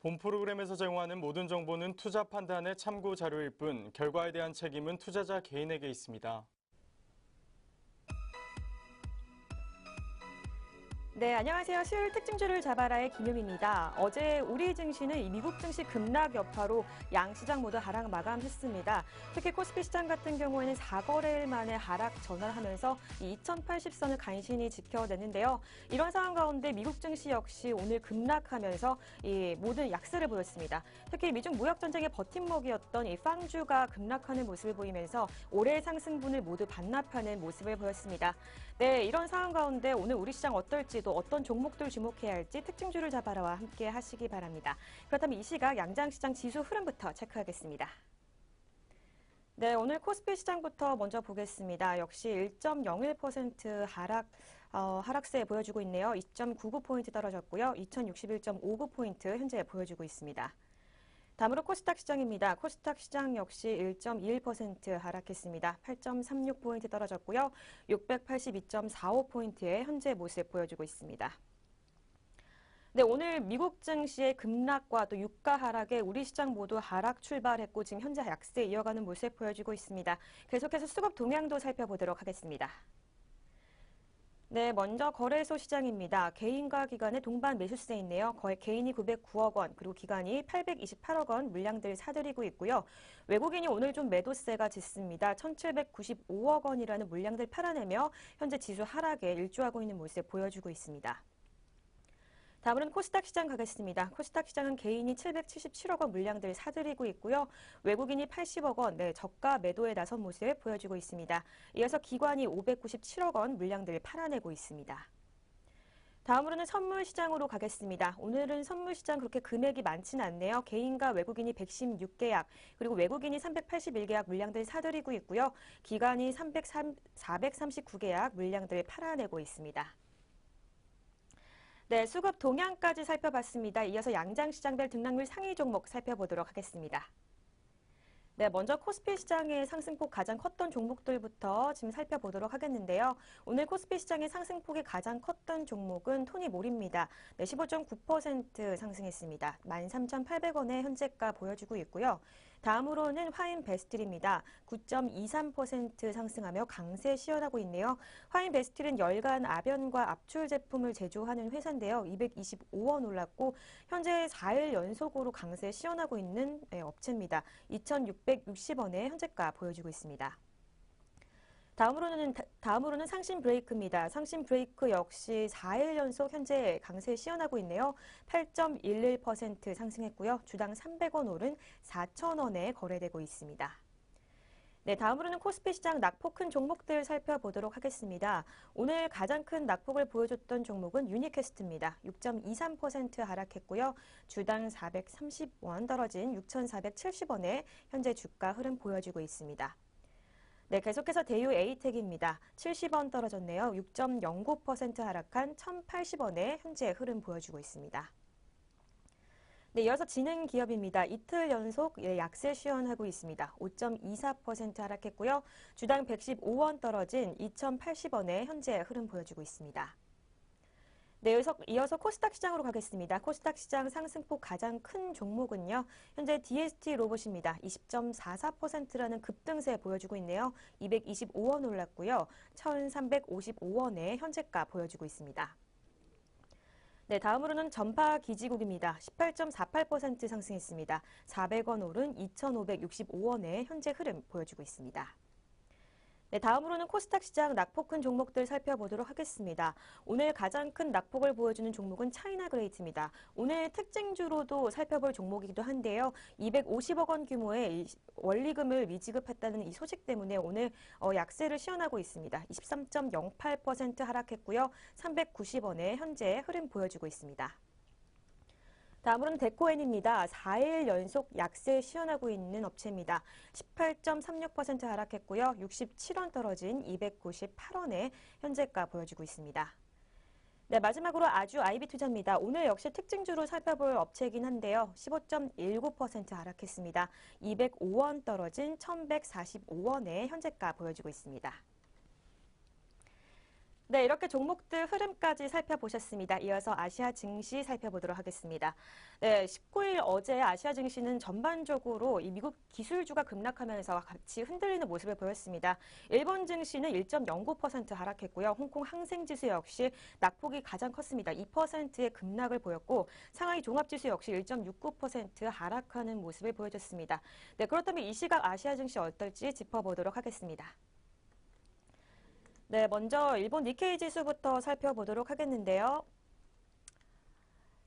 본 프로그램에서 제공하는 모든 정보는 투자 판단의 참고 자료일 뿐 결과에 대한 책임은 투자자 개인에게 있습니다. 네, 안녕하세요. 수요일 특징주를 잡아라의 김유미입니다. 어제 우리 증시는 이 미국 증시 급락 여파로 양시장 모두 하락 마감했습니다. 특히 코스피 시장 같은 경우에는 4거래일 만에 하락 전환하면서 이 2080선을 간신히 지켜냈는데요. 이런 상황 가운데 미국 증시 역시 오늘 급락하면서 이 모든 약세를 보였습니다. 특히 미중 무역 전쟁의 버팀목이었던 이 빵주가 급락하는 모습을 보이면서 올해의 상승분을 모두 반납하는 모습을 보였습니다. 네, 이런 상황 가운데 오늘 우리 시장 어떨지도 어떤 종목들 주목해야 할지 특징주를 잡아라와 함께 하시기 바랍니다. 그렇다면 이 시각 양장시장 지수 흐름부터 체크하겠습니다. 네, 오늘 코스피 시장부터 먼저 보겠습니다. 역시 1.01% 하락세 보여주고 있네요. 2.99포인트 떨어졌고요. 2061.59포인트 현재 보여주고 있습니다. 다음으로 코스닥 시장입니다. 코스닥 시장 역시 1.21% 하락했습니다. 8.36포인트 떨어졌고요. 682.45포인트의 현재 모습 보여주고 있습니다. 네, 오늘 미국 증시의 급락과 또 유가 하락에 우리 시장 모두 하락 출발했고 지금 현재 약세 이어가는 모습 보여주고 있습니다. 계속해서 수급 동향도 살펴보도록 하겠습니다. 네, 먼저 거래소 시장입니다. 개인과 기관의 동반 매수세 있네요. 거의 개인이 909억 원, 그리고 기관이 828억 원 물량들 사들이고 있고요. 외국인이 오늘 좀 매도세가 짙습니다. 1795억 원이라는 물량들 팔아내며 현재 지수 하락에 일조하고 있는 모습 보여주고 있습니다. 다음은 코스닥 시장 가겠습니다. 코스닥 시장은 개인이 777억 원 물량들 사들이고 있고요. 외국인이 80억 원, 저가 매도에 나선 모습 보여주고 있습니다. 이어서 기관이 597억 원 물량들 팔아내고 있습니다. 다음으로는 선물 시장으로 가겠습니다. 오늘은 선물 시장 그렇게 금액이 많지는 않네요. 개인과 외국인이 116계약, 그리고 외국인이 381계약 물량들 사들이고 있고요. 기관이 439계약 물량들 팔아내고 있습니다. 네, 수급 동향까지 살펴봤습니다. 이어서 양장시장별 등락률 상위 종목 살펴보도록 하겠습니다. 네, 먼저 코스피 시장의 상승폭 가장 컸던 종목들부터 지금 살펴보도록 하겠는데요. 오늘 코스피 시장의 상승폭이 가장 컸던 종목은 토니몰입니다. 네, 15.9% 상승했습니다. 13,800원의 현재가 보여주고 있고요. 다음으로는 화인베스트입니다. 9.23% 상승하며 강세 시연하고 있네요. 화인베스트는 열간 아변과 압출 제품을 제조하는 회사인데요. 225원 올랐고 현재 4일 연속으로 강세 시연하고 있는 업체입니다. 2,660원의 현재가 보여주고 있습니다. 다음으로는 상신브레이크입니다. 상신브레이크 역시 4일 연속 현재 강세 시연하고 있네요. 8.11% 상승했고요. 주당 300원 오른 4,000원에 거래되고 있습니다. 네, 다음으로는 코스피 시장 낙폭 큰 종목들 살펴보도록 하겠습니다. 오늘 가장 큰 낙폭을 보여줬던 종목은 유니캐스트입니다. 6.23% 하락했고요. 주당 430원 떨어진 6,470원에 현재 주가 흐름 보여주고 있습니다. 네, 계속해서 대유 에이텍입니다. 70원 떨어졌네요. 6.09% 하락한 1,080원에 현재 흐름 보여주고 있습니다. 네, 이어서 지능기업입니다. 이틀 연속 약세 시연하고 있습니다. 5.24% 하락했고요. 주당 115원 떨어진 2,080원에 현재 흐름 보여주고 있습니다. 네, 이어서 코스닥 시장으로 가겠습니다. 코스닥 시장 상승폭 가장 큰 종목은요. 현재 DST 로봇입니다. 20.44%라는 급등세 보여주고 있네요. 225원 올랐고요. 1,355원에 현재가 보여주고 있습니다. 네, 다음으로는 전파기지국입니다. 18.48% 상승했습니다. 400원 오른 2,565원에 현재 흐름 보여주고 있습니다. 네, 다음으로는 코스닥 시장 낙폭 큰 종목들 살펴보도록 하겠습니다. 오늘 가장 큰 낙폭을 보여주는 종목은 차이나그레이트입니다. 오늘 특징주로도 살펴볼 종목이기도 한데요. 250억 원 규모의 원리금을 미지급했다는 이 소식 때문에 오늘 약세를 시연하고 있습니다. 23.08% 하락했고요. 390원에 현재 흐름 보여주고 있습니다. 다음으로는 데코엔입니다. 4일 연속 약세 시연하고 있는 업체입니다. 18.36% 하락했고요. 67원 떨어진 298원에 현재가 보여주고 있습니다. 네, 마지막으로 아주 아이비투자입니다. 오늘 역시 특징주로 살펴볼 업체이긴 한데요. 15.19% 하락했습니다. 205원 떨어진 1145원에 현재가 보여주고 있습니다. 네, 이렇게 종목들 흐름까지 살펴보셨습니다. 이어서 아시아 증시 살펴보도록 하겠습니다. 네, 19일 어제 아시아 증시는 전반적으로 이 미국 기술주가 급락하면서 같이 흔들리는 모습을 보였습니다. 일본 증시는 1.09% 하락했고요. 홍콩 항생지수 역시 낙폭이 가장 컸습니다. 2%의 급락을 보였고 상하이 종합지수 역시 1.69% 하락하는 모습을 보여줬습니다. 네, 그렇다면 이 시각 아시아 증시 어떨지 짚어보도록 하겠습니다. 네, 먼저 일본 니케이 지수부터 살펴보도록 하겠는데요.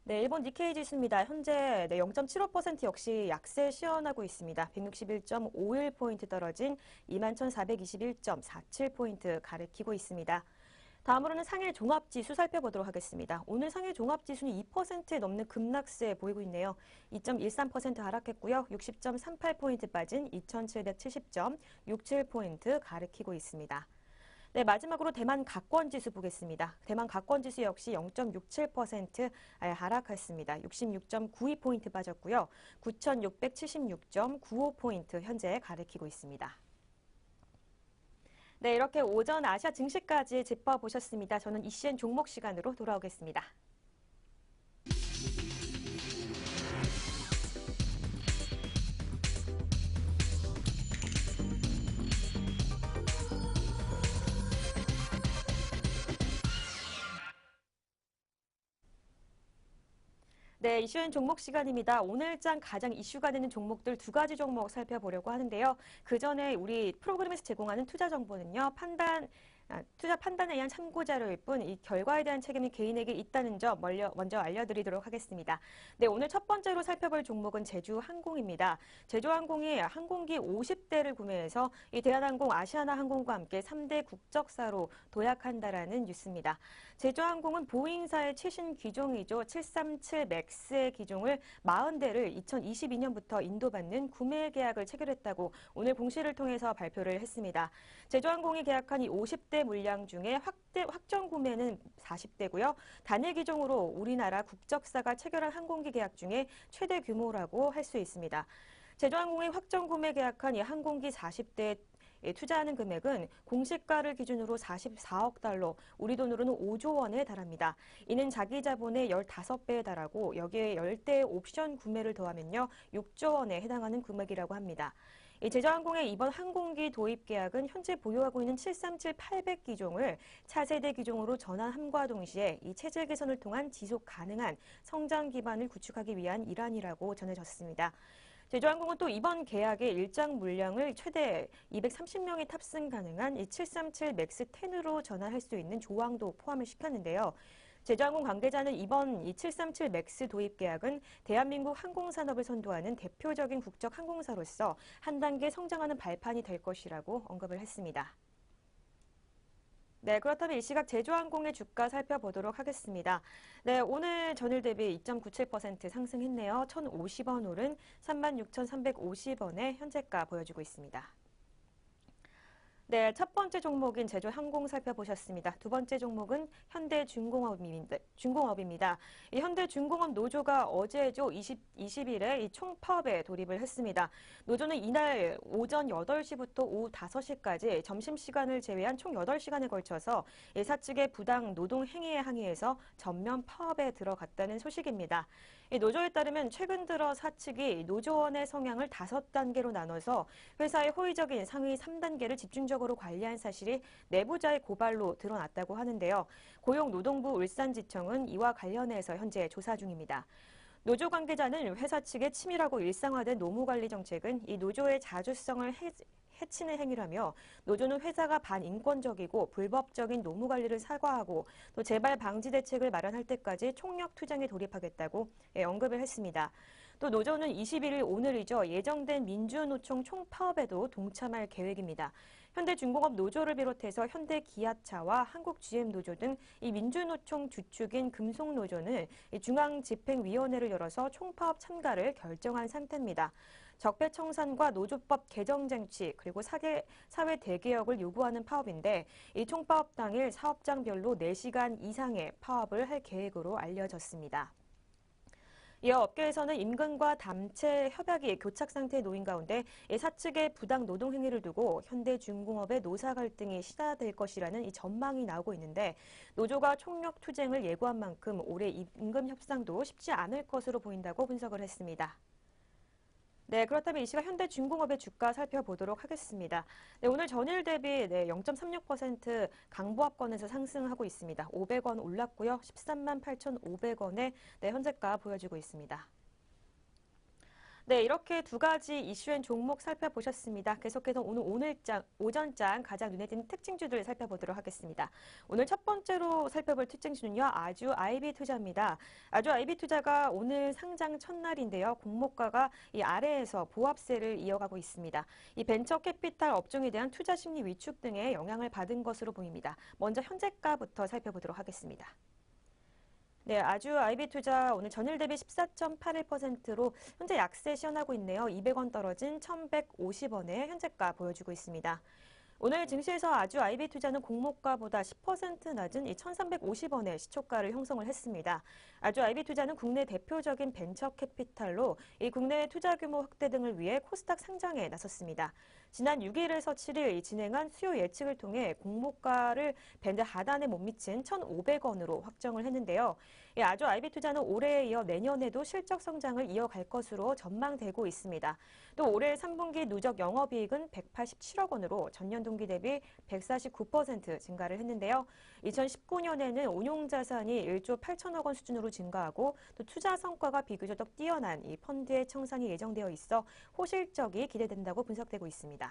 네, 일본 니케이 지수입니다. 현재 0.75% 역시 약세 시현하고 있습니다. 161.51포인트 떨어진 21,421.47포인트 가리키고 있습니다. 다음으로는 상해 종합지수 살펴보도록 하겠습니다. 오늘 상해 종합지수는 2% 넘는 급락세 보이고 있네요. 2.13% 하락했고요. 60.38포인트 빠진 2,770.67포인트 가리키고 있습니다. 네, 마지막으로 대만 각권지수 보겠습니다. 대만 각권지수 역시 0.67% 하락했습니다. 66.92포인트 빠졌고요. 9,676.95포인트 현재 가리키고 있습니다. 네, 이렇게 오전 아시아 증시까지 짚어보셨습니다. 저는 ECN 종목 시간으로 돌아오겠습니다. 네, 이슈엔 종목 시간입니다. 오늘장 가장 이슈가 되는 종목들 두 가지 종목 살펴보려고 하는데요. 그 전에 우리 프로그램에서 제공하는 투자 정보는요, 투자 판단에 의한 참고 자료일 뿐 이 결과에 대한 책임이 개인에게 있다는 점 먼저 알려드리도록 하겠습니다. 네, 오늘 첫 번째로 살펴볼 종목은 제주항공입니다. 제주항공이 항공기 50대를 구매해서 이 대한항공, 아시아나항공과 함께 3대 국적사로 도약한다라는 뉴스입니다. 제주항공은 보잉사의 최신 기종이죠. 737 맥스의 기종을 40대를 2022년부터 인도받는 구매 계약을 체결했다고 오늘 공시를 통해서 발표를 했습니다. 제주항공이 계약한 이 50대 물량 중에 확정 구매는 40대고요. 단일 기종으로 우리나라 국적사가 체결한 항공기 계약 중에 최대 규모라고 할 수 있습니다. 제주항공이 확정 구매 계약한 이 항공기 40대 투자하는 금액은 공시가를 기준으로 44억 달러, 우리 돈으로는 5조 원에 달합니다. 이는 자기 자본의 15배에 달하고 여기에 10대의 옵션 구매를 더하면요, 6조 원에 해당하는 금액이라고 합니다. 이 제주항공의 이번 항공기 도입 계약은 현재 보유하고 있는 737-800 기종을 차세대 기종으로 전환함과 동시에 이 체질 개선을 통한 지속 가능한 성장 기반을 구축하기 위한 일환이라고 전해졌습니다. 제주항공은 또 이번 계약의 일정 물량을 최대 230명이 탑승 가능한 이 737 맥스 10으로 전환할 수 있는 조항도 포함을 시켰는데요. 제주항공 관계자는 이번 이 737 맥스 도입 계약은 대한민국 항공산업을 선도하는 대표적인 국적 항공사로서 한 단계 성장하는 발판이 될 것이라고 언급을 했습니다. 네, 그렇다면 이 시각 제주항공의 주가 살펴보도록 하겠습니다. 네, 오늘 전일 대비 2.97% 상승했네요. 1,050원 오른 36,350원의 현재가 보여주고 있습니다. 네, 첫 번째 종목인 제주항공 살펴보셨습니다. 두 번째 종목은 현대중공업입니다. 이 현대중공업 노조가 어제죠, 20일에 이 총파업에 돌입을 했습니다. 노조는 이날 오전 8시부터 오후 5시까지 점심시간을 제외한 총 8시간에 걸쳐서 이 사측의 부당 노동 행위에 항의해서 전면 파업에 들어갔다는 소식입니다. 이 노조에 따르면 최근 들어 사측이 노조원의 성향을 5단계로 나눠서 회사의 호의적인 상위 3단계를 집중적으로 관리한 사실이 내부자의 고발로 드러났다고 하는데요. 고용노동부 울산지청은 이와 관련해서 현재 조사 중입니다. 노조 관계자는 회사 측의 치밀하고 일상화된 노무관리 정책은 이 노조의 자주성을 해치는 행위라며 노조는 회사가 반인권적이고 불법적인 노무관리를 사과하고 또 재발 방지 대책을 마련할 때까지 총력 투쟁에 돌입하겠다고 언급을 했습니다. 또 노조는 21일 오늘이죠. 예정된 민주노총 총파업에도 동참할 계획입니다. 현대중공업 노조를 비롯해서 현대기아차와 한국GM노조 등 이 민주노총 주축인 금속노조는 중앙집행위원회를 열어서 총파업 참가를 결정한 상태입니다. 적폐청산과 노조법 개정 쟁취 그리고 사회 대개혁을 요구하는 파업인데 이 총파업 당일 사업장별로 4시간 이상의 파업을 할 계획으로 알려졌습니다. 이어 업계에서는 임금과 담체 협약이 교착 상태에 놓인 가운데 사측의 부당 노동 행위를 두고 현대중공업의 노사 갈등이 시사될 것이라는 이 전망이 나오고 있는데 노조가 총력 투쟁을 예고한 만큼 올해 임금 협상도 쉽지 않을 것으로 보인다고 분석을 했습니다. 네, 그렇다면 이 시각 현대중공업의 주가 살펴보도록 하겠습니다. 네, 오늘 전일 대비 0.36% 강보합권에서 상승하고 있습니다. 500원 올랐고요. 13만 8,500원에 현재가 보여지고 있습니다. 네, 이렇게 두 가지 이슈엔 종목 살펴보셨습니다. 계속해서 오전장 가장 눈에 띄는 특징주들 살펴보도록 하겠습니다. 오늘 첫 번째로 살펴볼 특징주는요, 아주 IB투자입니다. 아주 IB투자가 오늘 상장 첫날인데요, 공모가가 이 아래에서 보합세를 이어가고 있습니다. 이 벤처 캐피탈 업종에 대한 투자 심리 위축 등의 영향을 받은 것으로 보입니다. 먼저 현재가부터 살펴보도록 하겠습니다. 네, 아주 IB투자 오늘 전일 대비 14.81%로 현재 약세 시현하고 있네요. 200원 떨어진 1,150원의 현재가 보여주고 있습니다. 오늘 증시에서 아주 IB투자는 공모가보다 10% 낮은 1,350원의 시초가를 형성을 했습니다. 아주 IB투자는 국내 대표적인 벤처 캐피탈로 이 국내 투자 규모 확대 등을 위해 코스닥 상장에 나섰습니다. 지난 6일에서 7일 진행한 수요 예측을 통해 공모가를 밴드 하단에 못 미친 1,500원으로 확정을 했는데요. 아주 IB투자는 올해에 이어 내년에도 실적 성장을 이어갈 것으로 전망되고 있습니다. 또 올해 3분기 누적 영업이익은 187억 원으로 전년 동기 대비 149% 증가를 했는데요. 2019년에는 운용자산이 1조 8천억 원 수준으로 증가하고 또 투자 성과가 비교적 뛰어난 이 펀드의 청산이 예정되어 있어 호실적이 기대된다고 분석되고 있습니다.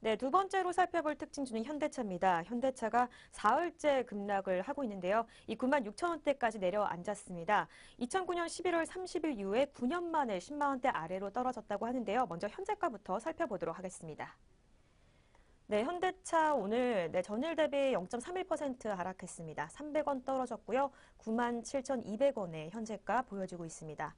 네, 두 번째로 살펴볼 특징주는 현대차입니다. 현대차가 사흘째 급락을 하고 있는데요. 이 9만 6천 원대까지 내려앉았습니다. 2009년 11월 30일 이후에 9년 만에 10만 원대 아래로 떨어졌다고 하는데요. 먼저 현재가부터 살펴보도록 하겠습니다. 네, 현대차 오늘 전일 대비 0.31% 하락했습니다. 300원 떨어졌고요. 9만 7,200원의 현재가 보여지고 있습니다.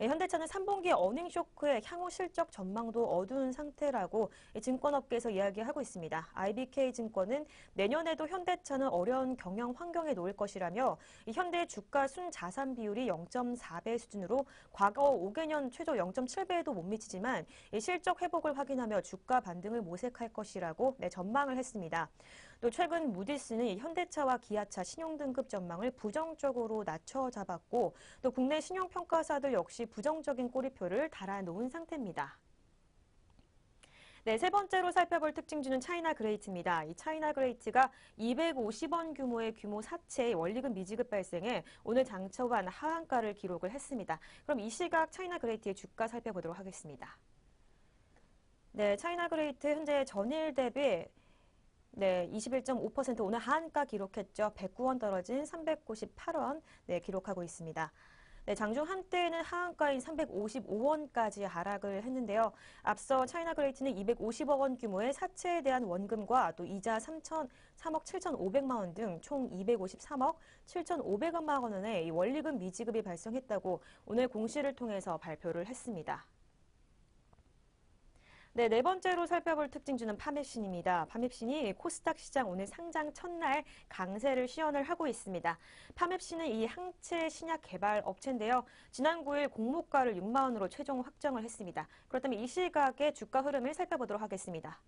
현대차는 3분기 어닝 쇼크에 향후 실적 전망도 어두운 상태라고 증권업계에서 이야기하고 있습니다. IBK증권은 내년에도 현대차는 어려운 경영 환경에 놓일 것이라며 현대 주가 순자산 비율이 0.4배 수준으로 과거 5개년 최저 0.7배에도 못 미치지만 실적 회복을 확인하며 주가 반등을 모색할 것이라고 전망을 했습니다. 또 최근 무디스는 현대차와 기아차 신용등급 전망을 부정적으로 낮춰 잡았고 또 국내 신용평가사들 역시 부정적인 꼬리표를 달아놓은 상태입니다. 네, 세 번째로 살펴볼 특징주는 차이나 그레이트입니다. 이 차이나 그레이트가 250원 규모의 규모 사채 원리금 미지급 발생에 오늘 장 초반 하한가를 기록을 했습니다. 그럼 이 시각 차이나 그레이트의 주가 살펴보도록 하겠습니다. 네, 차이나 그레이트 현재 전일 대비 21.5% 오늘 하한가 기록했죠. 109원 떨어진 398원 기록하고 있습니다. 장중 한때에는 하한가인 355원까지 하락을 했는데요. 앞서 차이나 그레이트는 250억 원 규모의 사채에 대한 원금과 또 이자 3억 7,500만 원 등 총 253억 7,500만 원의 원리금 미지급이 발생했다고 오늘 공시를 통해서 발표를 했습니다. 네 번째로 살펴볼 특징주는 파맵신입니다. 파맵신이 코스닥 시장 오늘 상장 첫날 강세를 시연을 하고 있습니다. 파맵신은 이 항체 신약 개발 업체인데요. 지난 9일 공모가를 6만 원으로 최종 확정을 했습니다. 그렇다면 이 시각의 주가 흐름을 살펴보도록 하겠습니다.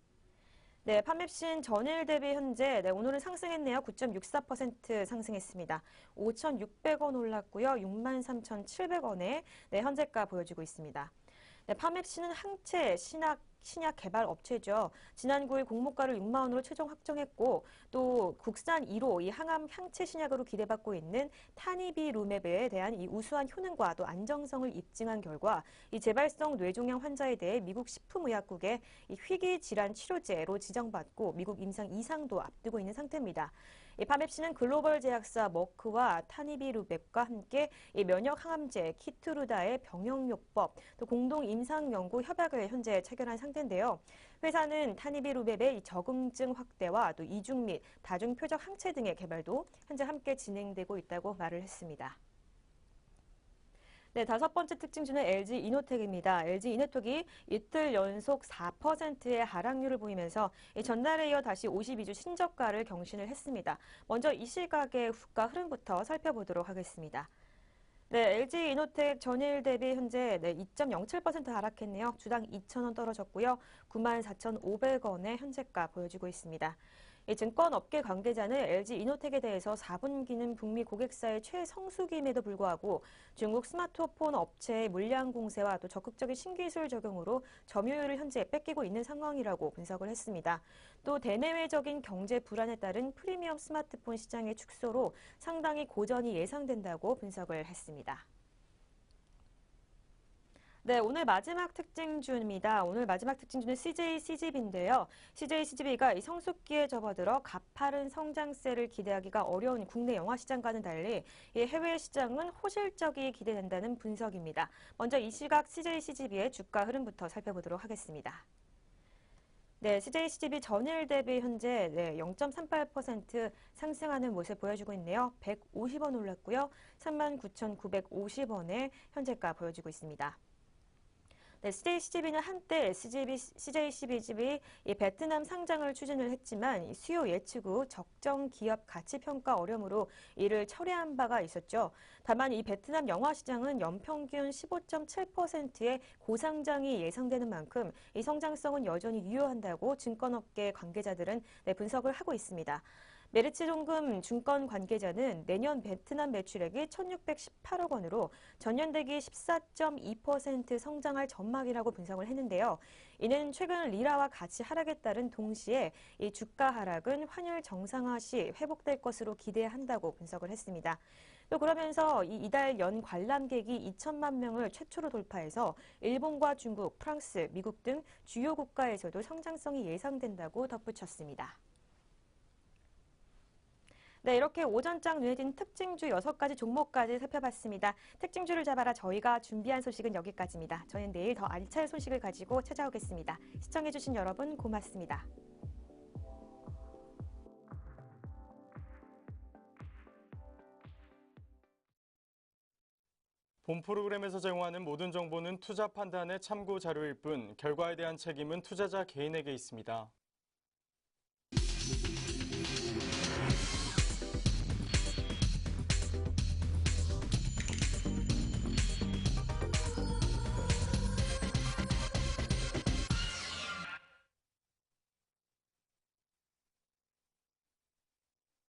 네, 파맵신 전일 대비 현재 오늘은 상승했네요. 9.64% 상승했습니다. 5,600원 올랐고요. 63,700원에 현재가 보여지고 있습니다. 파맵신은 항체 신약 개발 업체죠. 지난 9일 공모가를 6만 원으로 최종 확정했고 또 국산 1호 이 항암 향체 신약으로 기대받고 있는 타니비루맵에 대한 이 우수한 효능과 또 안정성을 입증한 결과 이 재발성 뇌종양 환자에 대해 미국 식품의약국의 이 희귀 질환 치료제로 지정받고 미국 임상 2상도 앞두고 있는 상태입니다. 이 파맵신은 글로벌 제약사 머크와 타니비루맵과 함께 이 면역 항암제 키트루다의 병용요법 또 공동 임상 연구 협약을 현재 체결한 상태인데요. 회사는 타니비루맵의 적응증 확대와 또 이중 및 다중 표적 항체 등의 개발도 현재 함께 진행되고 있다고 말을 했습니다. 네, 다섯 번째 특징주는 LG이노텍입니다. LG이노텍이 이틀 연속 4%의 하락률을 보이면서 전날에 이어 다시 52주 신저가를 경신을 했습니다. 먼저 이 시각의 주가 흐름부터 살펴보도록 하겠습니다. 네, LG 이노텍 전일 대비 현재 2.07% 하락했네요. 주당 2,000원 떨어졌고요. 94,500원의 현재가 보여지고 있습니다. 이 증권업계 관계자는 LG 이노텍에 대해서 4분기는 북미 고객사의 최성수기임에도 불구하고 중국 스마트폰 업체의 물량 공세와 또 적극적인 신기술 적용으로 점유율을 현재 뺏기고 있는 상황이라고 분석을 했습니다. 또 대내외적인 경제 불안에 따른 프리미엄 스마트폰 시장의 축소로 상당히 고전이 예상된다고 분석을 했습니다. 네, 오늘 마지막 특징주입니다. 오늘 마지막 특징주는 CJ-CGV인데요. CJ-CGV가 이 성숙기에 접어들어 가파른 성장세를 기대하기가 어려운 국내 영화 시장과는 달리 이 해외 시장은 호실적이 기대된다는 분석입니다. 먼저 이 시각 CJ-CGV의 주가 흐름부터 살펴보도록 하겠습니다. 네, CJ-CGV 전일 대비 현재 0.38% 상승하는 모습 보여주고 있네요. 150원 올랐고요. 39,950원의 현재가 보여지고 있습니다. 네, CJ-CGV는 한때 CJ-CGV 이 베트남 상장을 추진을 했지만 이 수요 예측 후 적정 기업 가치 평가 어려움으로 이를 철회한 바가 있었죠. 다만 이 베트남 영화 시장은 연평균 15.7%의 고상장이 예상되는 만큼 이 성장성은 여전히 유효한다고 증권업계 관계자들은 분석을 하고 있습니다. 메리츠 종금 증권 관계자는 내년 베트남 매출액이 1,618억 원으로 전년 대비 14.2% 성장할 전망이라고 분석을 했는데요. 이는 최근 리라와 같이 하락에 따른 동시에 이 주가 하락은 환율 정상화 시 회복될 것으로 기대한다고 분석을 했습니다. 또 그러면서 이달 연 관람객이 2천만 명을 최초로 돌파해서 일본과 중국, 프랑스, 미국 등 주요 국가에서도 성장성이 예상된다고 덧붙였습니다. 네, 이렇게 오전장 눈에 띈 특징주 6가지 종목까지 살펴봤습니다. 특징주를 잡아라 저희가 준비한 소식은 여기까지입니다. 저희는 내일 더 알찬 소식을 가지고 찾아오겠습니다. 시청해주신 여러분 고맙습니다. 본 프로그램에서 제공하는 모든 정보는 투자 판단의 참고 자료일 뿐 결과에 대한 책임은 투자자 개인에게 있습니다.